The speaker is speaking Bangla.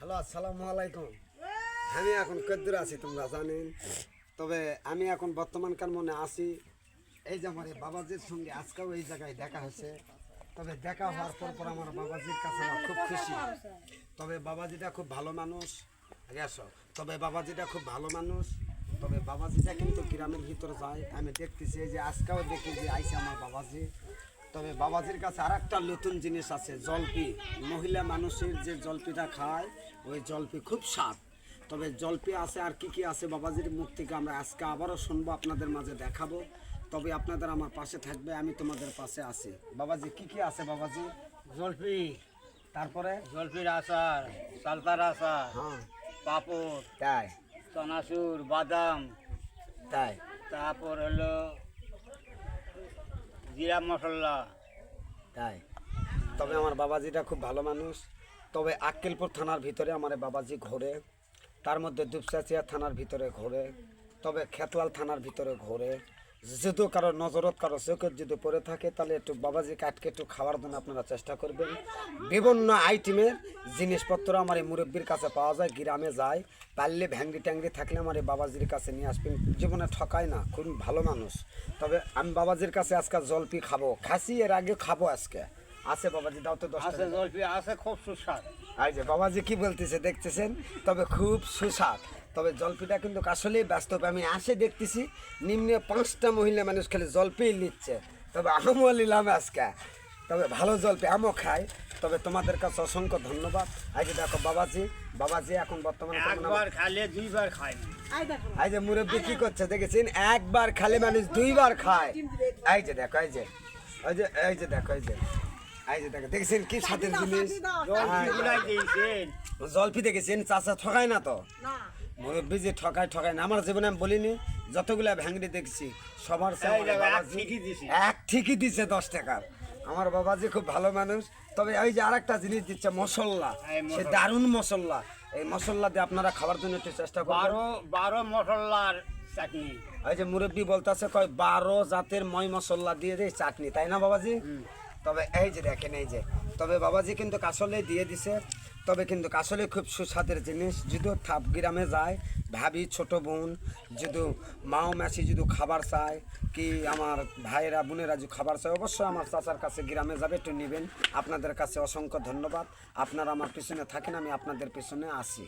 হ্যালো, আসসালামু আলাইকুম। আমি এখন কদ্দুর আছি তোমরা জানেন। তবে আমি এখন বর্তমানকার মনে আছি এই যে আমার এই বাবাজির সঙ্গে আজকেও এই জায়গায় দেখা হয়েছে। তবে দেখা হওয়ার পর আমার বাবাজির কাছে আমার খুব খুশি। তবে বাবাজিটা খুব ভালো মানুষ। আগে আসো। তবে বাবাজিটা খুব ভালো মানুষ। তবে বাবাজিটা কিন্তু গ্রামের ভিতরে যায়। আমি দেখতেছি যে আজকেও দেখি যে আইসে আমার বাবাজি। তবে বাবাজির কাছে আর একটা নতুন জিনিস আছে, জলপি। মহিলা মানুষের যে জলপিটা খায় ওই জলপি খুব স্বাদ। তবে জলপি আছে আর কি কি আছে বাবাজির মুখ থেকে আমরা আজকে আবারও শুনবো, আপনাদের মাঝে দেখাবো। তবে আপনাদের আমার পাশে থাকবে, আমি তোমাদের পাশে আছি। বাবাজি কি কি আছে বাবাজি? জলপি, তারপরে জলপির আচার, সালতার আচার, হ্যাঁ পাপড়, তাই চানাচুর, বাদাম, তাই তারপর হলো জিরা মশলা। তাই তবে আমার বাবাজিটা খুব ভালো মানুষ। তবে আক্কেলপুর থানার ভিতরে আমার বাবাজি ঘোরে, তার মধ্যে দুপচাচিয়া থানার ভিতরে ঘোরে, তবে খেতলাল থানার ভিতরে ঘোরে। যদি কারো নজরত কারো চোখের যদি পড়ে থাকে তাহলে একটু বাবাজিকে আটকে একটু খাওয়ার জন্য আপনারা চেষ্টা করবেন। বিভিন্ন আইটেমের জিনিসপত্র আমার এই মুরব্বীর কাছে পাওয়া যায়, গ্রামে যায়। পারলে ভ্যাংরি ট্যাংরি থাকলে আমার এই বাবাজির কাছে নিয়ে আসবেন। জীবনে ঠকায় না, খুব ভালো মানুষ। তবে আমি বাবাজির কাছে আজকে জলপি খাবো, খাসি এর আগে খাবো আজকে। আছে বাবাজি, দাও তো 10 আছে টাকা। জলপি, আছে খুব সুস্বাদ। এই যে বাবাজি কি বলতেছে দেখতেছেন, তবে খুব সুস্বাদ। তবে জলপিটা কিন্তু আসলেই বাস্তব, আমি আসে দেখতেছি নিম্নে 5টা মহিলা মানুষ খেলে জলপি নিচ্ছে। তবে আমও নিলাম আজকে। তবে ভালো জলপি আমও খাই। তবে তোমাদের কাছে অসংখ্য ধন্যবাদ। এই যে দেখো বাবাজি, বাবাজি এখন বর্তমানে একবার খাইলে দুইবার খায় না। এই যে মুরব্বী কি করছে দেখেছেন, একবার খালে মানুষ 2বার খায়। এই যে দেখো, এই যে এই যে দেখো, এই যে দেখো দেখেছেন কি স্বাদের জিনিস। জলপি গুলাই দিয়েছেন। জলপি দেখেছেন, চাচা ঠকায় না তো? মুরব্বী যে ঠকায় না, আমার জীবনে আমি বলিনি। যতগুলা ভ্যাংরি দেখছি সবার চেয়ে আমার বাবাজি এক ঠিকই দিছে 10 টাকার। আমার বাবাজি খুব ভালো মানুষ। তবে ওই যে আরেকটা জিনিস দিচ্ছে মশলা, সে দারুণ মশলা। এই মশলা দিয়ে আপনারা খাবার জন্য একটু চেষ্টা করবেন। 12 মশলার চাটনি। ওই যে মুরব্বী বলতেছে কয় 12 জাতের ময় মশলা দিয়ে দেয় চাটনি, তাই না বাবাজি? তবে এই যে দেখেন, এই যে তবে বাবাজি কিন্তু আসলে দিয়ে দিছে। তবে কিন্তু আসলে খুব সুস্বাদের জিনিস। যদি থাপ গ্রামে যায়, ভাবি ছোট বোন যদি মাও মাসি যদি খাবার চায়, কি আমার ভাইয়েরা বোনেরা যদি খাবার চায়, অবশ্যই আমার চাচার কাছে গ্রামে যাবে, একটু নেবেন। আপনাদের কাছে অসংখ্য ধন্যবাদ। আপনারা আমার পিছনে থাকেন, আমি আপনাদের পিছনে আসি।